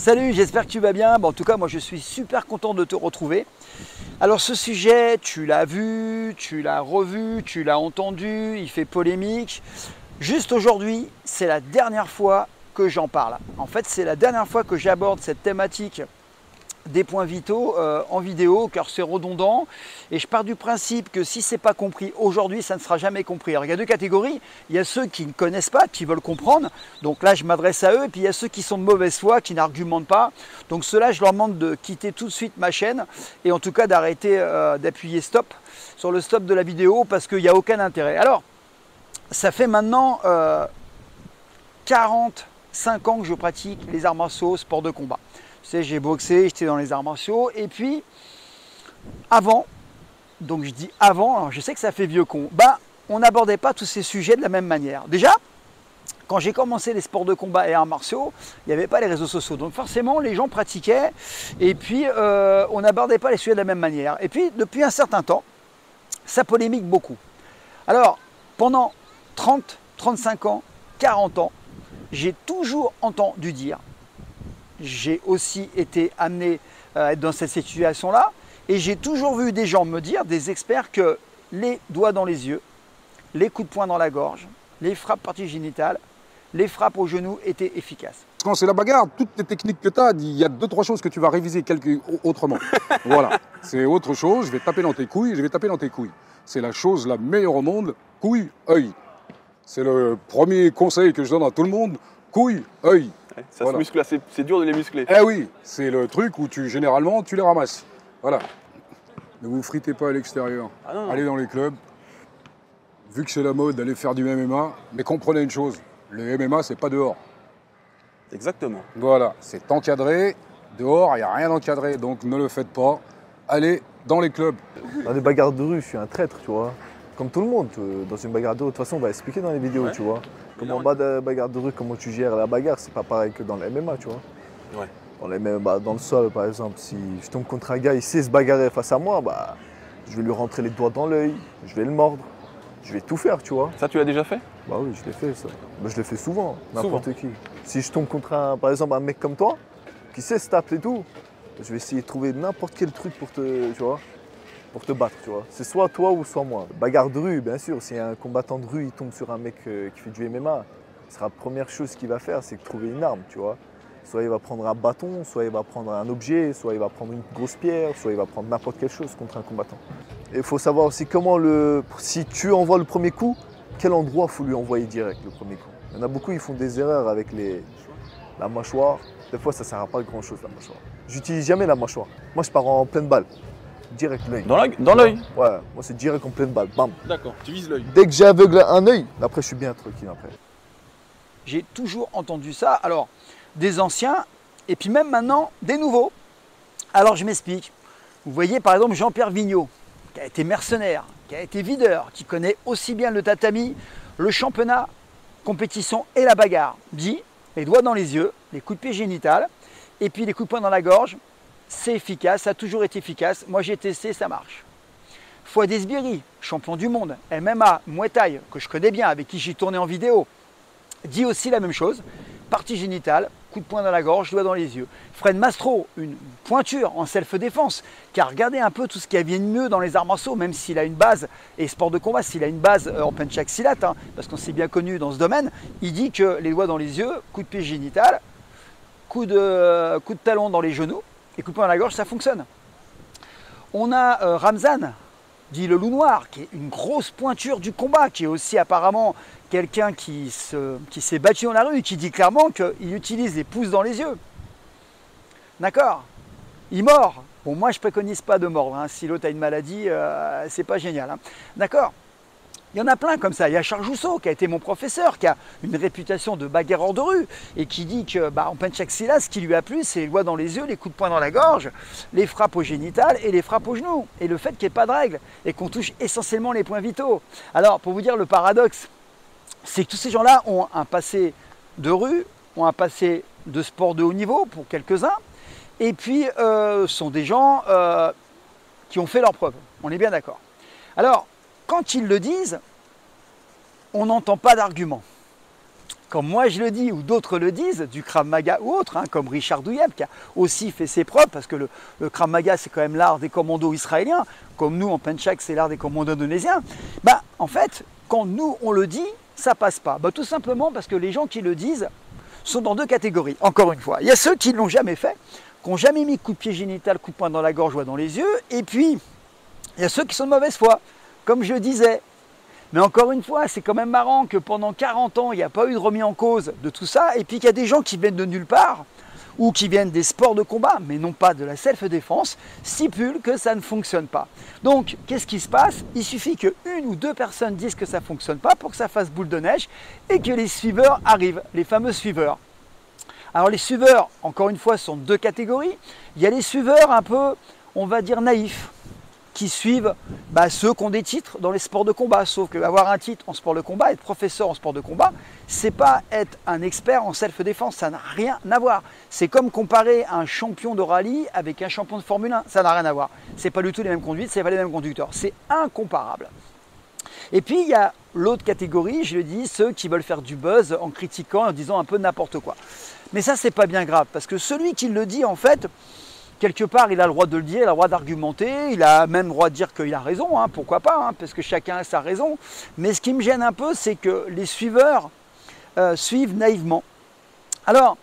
Salut, j'espère que tu vas bien. Bon, en tout cas, moi je suis super content de te retrouver. Alors ce sujet, tu l'as vu, tu l'as revu, tu l'as entendu, il fait polémique. Juste aujourd'hui, c'est la dernière fois que j'en parle. En fait, c'est la dernière fois que j'aborde cette thématique des points vitaux en vidéo, car c'est redondant et je pars du principe que si c'est pas compris aujourd'hui, ça ne sera jamais compris. Alors il y a deux catégories, il y a ceux qui ne connaissent pas, qui veulent comprendre, donc là je m'adresse à eux, et puis il y a ceux qui sont de mauvaise foi, qui n'argumentent pas, donc ceux-là je leur demande de quitter tout de suite ma chaîne et en tout cas d'arrêter d'appuyer stop sur le stop de la vidéo parce qu'il n'y a aucun intérêt. Alors ça fait maintenant 45 ans que je pratique les arts martiaux, sport de combat. Tu sais, j'ai boxé, j'étais dans les arts martiaux. Et puis, avant, donc je dis avant, alors je sais que ça fait vieux con, on n'abordait pas tous ces sujets de la même manière. Déjà, quand j'ai commencé les sports de combat et arts martiaux, il n'y avait pas les réseaux sociaux. Donc forcément, les gens pratiquaient et puis on n'abordait pas les sujets de la même manière. Et puis, depuis un certain temps, ça polémique beaucoup. Alors, pendant 30, 35 ans, 40 ans, j'ai toujours entendu dire, j'ai aussi été amené à être dans cette situation-là et j'ai toujours vu des gens me dire, des experts, que les doigts dans les yeux, les coups de poing dans la gorge, les frappes parties génitales, les frappes au genou étaient efficaces. Quand c'est la bagarre, toutes les techniques que tu as, il y a 2-3 choses que tu vas réviser autrement. Voilà, c'est autre chose, je vais taper dans tes couilles, je vais taper dans tes couilles. C'est la chose la meilleure au monde, couille, œil. C'est le premier conseil que je donne à tout le monde, couille, œil. Ça se muscle, c'est dur de les muscler. Eh oui, c'est le truc où généralement tu les ramasses. Voilà. Ne vous fritez pas à l'extérieur. Ah non. Allez dans les clubs. Vu que c'est la mode, allez faire du MMA. Mais comprenez une chose, le MMA c'est pas dehors. Exactement. Voilà, c'est encadré. Dehors, il n'y a rien d'encadré, donc ne le faites pas. Allez dans les clubs. Dans des bagarres de rue, je suis un traître, tu vois. Comme tout le monde, dans une bagarre de rue, de toute façon, on va expliquer dans les vidéos, Ouais. tu vois. Comme en bas de bagarre de rue, comment tu gères la bagarre, c'est pas pareil que dans le MMA, tu vois. Ouais. Dans le MMA, dans le sol, par exemple, si je tombe contre un gars, il sait se bagarrer face à moi, je vais lui rentrer les doigts dans l'œil, je vais le mordre, je vais tout faire, tu vois. Ça, tu l'as déjà fait? Bah oui, je l'ai fait, ça. Je l'ai fait souvent, n'importe qui. Si je tombe contre, par exemple, un mec comme toi, qui sait se taper et tout, je vais essayer de trouver n'importe quel truc pour te battre, tu vois. C'est soit toi ou soit moi. Bagarre de rue, bien sûr. Si un combattant de rue, il tombe sur un mec qui fait du MMA, ce sera la première chose qu'il va faire, c'est trouver une arme, tu vois. Soit il va prendre un bâton, soit il va prendre un objet, soit il va prendre une grosse pierre, soit il va prendre n'importe quelle chose contre un combattant. Et il faut savoir aussi si tu envoies le premier coup, quel endroit il faut lui envoyer direct le premier coup. Il y en a beaucoup, ils font des erreurs avec la mâchoire. Des fois, ça ne sert à pas grand chose, la mâchoire. J'utilise jamais la mâchoire. Moi, je pars en pleine balle. Direct l'œil. Dans l'œil? Ouais, moi c'est direct en pleine balle, bam. D'accord, tu vises l'œil. Dès que j'ai aveugle un œil, après je suis bien tranquille après. J'ai toujours entendu ça, alors des anciens et puis même maintenant des nouveaux. Alors je m'explique. Vous voyez par exemple Jean-Pierre Vigneault, qui a été mercenaire, qui a été videur, qui connaît aussi bien le tatami, le championnat, compétition et la bagarre. Dit, les doigts dans les yeux, les coups de pied génitales et puis les coups de poing dans la gorge. C'est efficace, ça a toujours été efficace. Moi j'ai testé, ça marche. Fouad Esbiri, champion du monde, MMA, Muay Thai, que je connais bien, avec qui j'ai tourné en vidéo, dit aussi la même chose. Partie génitale, coup de poing dans la gorge, doigt dans les yeux. Fred Mastro, une pointure en self-défense, qui a regardé un peu tout ce qui vient de mieux dans les arts martiaux, même s'il a une base, et sport de combat, s'il a une base en penchak silat, parce qu'on s'est bien connu dans ce domaine, il dit que les doigts dans les yeux, coup de pied génital, coup de talon dans les genoux, et coup de poing dans la gorge, ça fonctionne. On a Ramzan, dit le loup noir, qui est une grosse pointure du combat, qui est aussi apparemment quelqu'un qui s'est battu dans la rue, qui dit clairement qu'il utilise les pouces dans les yeux. D'accord? Il mord. Bon, moi, je ne préconise pas de mordre. Si l'autre a une maladie, c'est pas génial. D'accord? Il y en a plein comme ça. Il y a Charles Jousseau qui a été mon professeur, qui a une réputation de bagarreur de rue et qui dit que en penchak silat, ce qui lui a plu, c'est les doigts dans les yeux, les coups de poing dans la gorge, les frappes au génital et les frappes au genou. Et le fait qu'il n'y ait pas de règles et qu'on touche essentiellement les points vitaux. Alors, pour vous dire le paradoxe, c'est que tous ces gens-là ont un passé de rue, ont un passé de sport de haut niveau pour quelques-uns, et puis sont des gens qui ont fait leurs preuves. On est bien d'accord. Alors, quand ils le disent, on n'entend pas d'argument. comme moi je le dis ou d'autres le disent, du Krav Maga ou autre, hein, comme Richard Douyeb qui a aussi fait ses preuves, parce que le Krav Maga c'est quand même l'art des commandos israéliens, comme nous en Penchak c'est l'art des commandos indonésiens. Bah, en fait, quand nous on le dit, ça passe pas. Bah, tout simplement parce que les gens qui le disent sont dans deux catégories. Encore une fois, il y a ceux qui ne l'ont jamais fait, qui n'ont jamais mis coup de pied génital, coup de poing dans la gorge ou dans les yeux, et puis il y a ceux qui sont de mauvaise foi, comme je disais. Mais encore une fois, c'est quand même marrant que pendant 40 ans, il n'y a pas eu de remis en cause de tout ça, et puis qu'il y a des gens qui viennent de nulle part, ou qui viennent des sports de combat, mais non pas de la self-défense, stipulent que ça ne fonctionne pas. Donc, qu'est-ce qui se passe? Il suffit qu'une ou deux personnes disent que ça ne fonctionne pas pour que ça fasse boule de neige, et que les suiveurs arrivent, les fameux suiveurs. Alors les suiveurs, encore une fois, sont deux catégories. Il y a les suiveurs un peu, on va dire, naïfs, qui suivent ceux qui ont des titres dans les sports de combat. Sauf qu'avoir un titre en sport de combat, être professeur en sport de combat, c'est pas être un expert en self-défense, ça n'a rien à voir. C'est comme comparer un champion de rallye avec un champion de Formule 1, ça n'a rien à voir. C'est pas du tout les mêmes conduites, c'est pas les mêmes conducteurs, c'est incomparable. Et puis il y a l'autre catégorie, je le dis, ceux qui veulent faire du buzz en critiquant, en disant un peu n'importe quoi. Mais ça, c'est pas bien grave, parce que celui qui le dit, en fait, quelque part, il a le droit de le dire, il a le droit d'argumenter, il a même le droit de dire qu'il a raison, hein, pourquoi pas, hein, parce que chacun a sa raison. Mais ce qui me gêne un peu, c'est que les suiveurs suivent naïvement. Alors,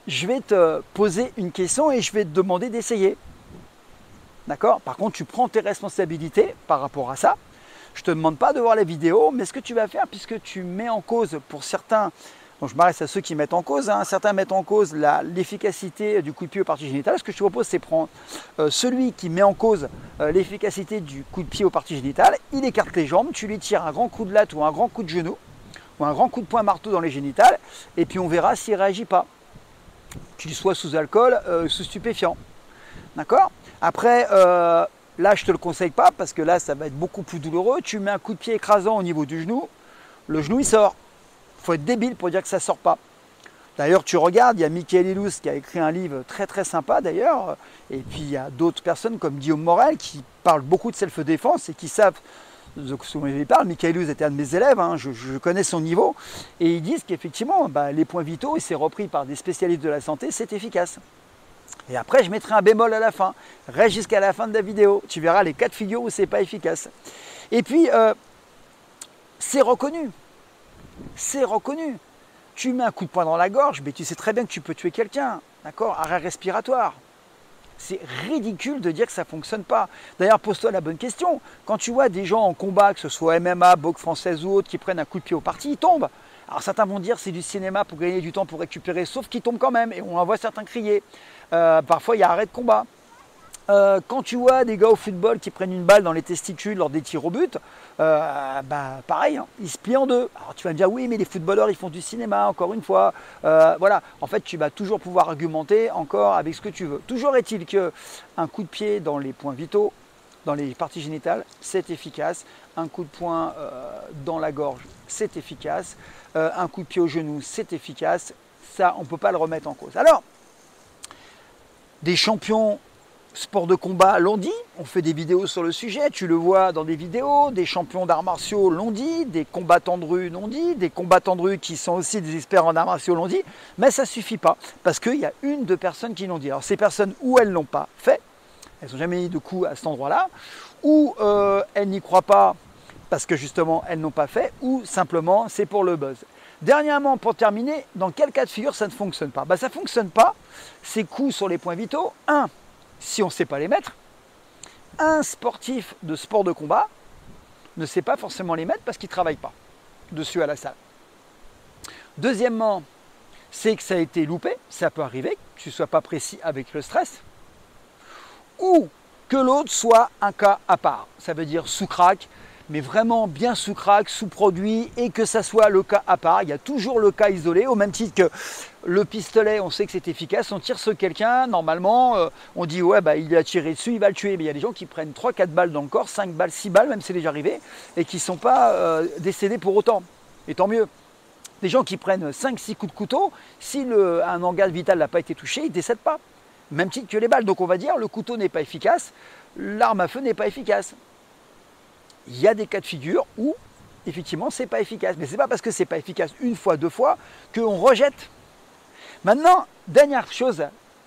je vais te poser une question et je vais te demander d'essayer. D'accord? Par contre, tu prends tes responsabilités par rapport à ça. Je ne te demande pas de voir la vidéo, mais ce que tu vas faire, puisque tu mets en cause pour certains, donc je m'arrête à ceux qui mettent en cause, hein, certains mettent en cause l'efficacité du coup de pied aux parties génitales. Ce que je te propose, c'est prendre celui qui met en cause l'efficacité du coup de pied aux parties génitales, il écarte les jambes, tu lui tires un grand coup de latte ou un grand coup de genou, ou un grand coup de poing marteau dans les génitales, et puis on verra s'il ne réagit pas, qu'il soit sous alcool, sous stupéfiant. D'accord? Après, là, je ne te le conseille pas parce que là, ça va être beaucoup plus douloureux. Tu mets un coup de pied écrasant au niveau du genou, le genou il sort. Il faut être débile pour dire que ça ne sort pas. D'ailleurs, tu regardes, il y a Michael Ilous qui a écrit un livre très très sympa d'ailleurs, et puis il y a d'autres personnes comme Guillaume Morel qui parlent beaucoup de self-défense et qui savent de ce dont il parle. Michael Ilous était un de mes élèves, hein, je connais son niveau, et ils disent qu'effectivement, les points vitaux, et c'est repris par des spécialistes de la santé, c'est efficace. Et après, je mettrai un bémol à la fin. Reste jusqu'à la fin de la vidéo. Tu verras les cas de figure où c'est pas efficace. Et puis, c'est reconnu. C'est reconnu. Tu mets un coup de poing dans la gorge, mais tu sais très bien que tu peux tuer quelqu'un. D'accord? Arrêt respiratoire. C'est ridicule de dire que ça ne fonctionne pas. D'ailleurs, pose-toi la bonne question. Quand tu vois des gens en combat, que ce soit MMA, boxe française ou autre, qui prennent un coup de pied au parti, ils tombent. Alors certains vont dire c'est du cinéma pour gagner du temps, pour récupérer, sauf qu'ils tombent quand même. Et on en voit certains crier. Parfois, il y a arrêt de combat. Quand tu vois des gars au football qui prennent une balle dans les testicules lors des tirs au but, pareil, hein, ils se plient en deux. Alors tu vas me dire oui, mais les footballeurs ils font du cinéma, encore une fois. Voilà, en fait tu vas toujours pouvoir argumenter encore avec ce que tu veux. Toujours est-il qu'un coup de pied dans les points vitaux, dans les parties génitales, c'est efficace. Un coup de poing dans la gorge, c'est efficace. Un coup de pied au genou, c'est efficace. Ça, on ne peut pas le remettre en cause. Alors, des champions sport de combat l'ont dit, on fait des vidéos sur le sujet, tu le vois dans des vidéos, des champions d'arts martiaux l'ont dit, des combattants de rue l'ont dit, des combattants de rue qui sont aussi des experts en arts martiaux l'ont dit, mais ça ne suffit pas, parce qu'il y a une, deux personnes qui l'ont dit. Alors ces personnes, ou elles ne l'ont pas fait, elles n'ont jamais mis de coup à cet endroit-là, ou elles n'y croient pas parce que justement elles n'ont pas fait, ou simplement c'est pour le buzz. Dernièrement, pour terminer, dans quel cas de figure ça ne fonctionne pas? Ça ne fonctionne pas, ces coups sur les points vitaux, si on ne sait pas les mettre, un sportif de sport de combat ne sait pas forcément les mettre parce qu'il ne travaille pas dessus à la salle. Deuxièmement, c'est que ça a été loupé, ça peut arriver, que tu ne sois pas précis avec le stress, ou que l'autre soit un cas à part, ça veut dire sous crack, mais vraiment bien sous crack, sous produit, et que ça soit le cas à part. Il y a toujours le cas isolé, au même titre que le pistolet, on sait que c'est efficace, on tire sur quelqu'un, normalement, on dit ouais, il a tiré dessus, il va le tuer. Mais il y a des gens qui prennent 3-4 balles dans le corps, 5 balles, 6 balles, même c'est déjà arrivé, et qui ne sont pas décédés pour autant. Et tant mieux. Des gens qui prennent 5-6 coups de couteau, si un organe vital n'a pas été touché, ils ne décèdent pas. Même titre que les balles. Donc on va dire, le couteau n'est pas efficace, l'arme à feu n'est pas efficace. Il y a des cas de figure où effectivement, c'est pas efficace. Mais c'est pas parce que c'est pas efficace une fois, deux fois, qu'on rejette. Maintenant, dernière chose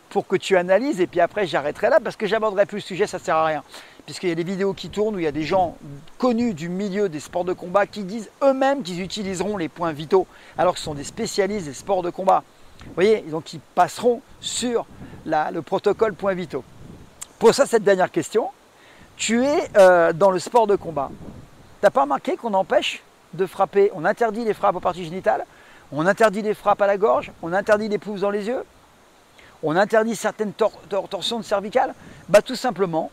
pour que tu analyses, et puis après j'arrêterai là parce que j'aborderai plus le sujet, ça ne sert à rien. Puisqu'il y a des vidéos qui tournent où il y a des gens connus du milieu des sports de combat qui disent eux-mêmes qu'ils utiliseront les points vitaux alors que ce sont des spécialistes des sports de combat. Vous voyez, donc ils passeront sur le protocole points vitaux. Pour ça, cette dernière question, tu es dans le sport de combat. Tu n'as pas remarqué qu'on empêche de frapper, on interdit les frappes aux parties génitales, on interdit les frappes à la gorge, on interdit les poufs dans les yeux, on interdit certaines torsions de cervicales? Bah, tout simplement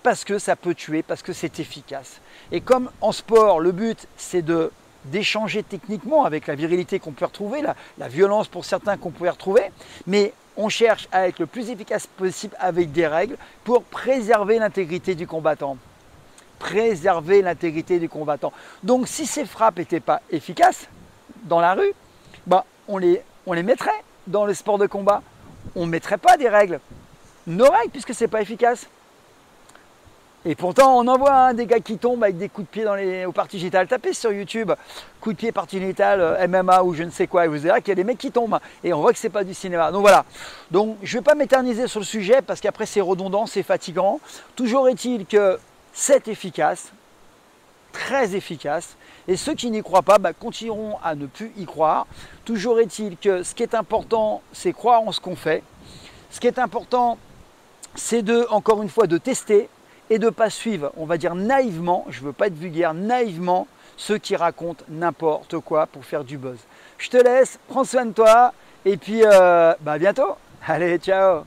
parce que ça peut tuer, parce que c'est efficace. Et comme en sport, le but c'est d'échanger techniquement avec la virilité qu'on peut retrouver, la violence pour certains qu'on peut retrouver, mais on cherche à être le plus efficace possible avec des règles pour préserver l'intégrité du combattant. Préserver l'intégrité du combattant. Donc si ces frappes n'étaient pas efficaces dans la rue, bah, on les mettrait dans le sport de combat. On ne mettrait pas des règles, nos règles, puisque ce n'est pas efficace. Et pourtant, on en voit des gars qui tombent avec des coups de pied aux parties génitales. Tapez sur YouTube, coups de pied, parties génitales, MMA ou je ne sais quoi, et vous verrez qu'il y a des mecs qui tombent. Et on voit que ce n'est pas du cinéma. Donc voilà. Donc je ne vais pas m'éterniser sur le sujet parce qu'après c'est redondant, c'est fatigant. Toujours est-il que c'est efficace, très efficace. Et ceux qui n'y croient pas continueront à ne plus y croire. Toujours est-il que ce qui est important, c'est croire en ce qu'on fait. Ce qui est important, c'est encore une fois, de tester et de ne pas suivre, on va dire naïvement, je ne veux pas être vulgaire, naïvement, ceux qui racontent n'importe quoi pour faire du buzz. Je te laisse, prends soin de toi et puis à bientôt. Allez, ciao!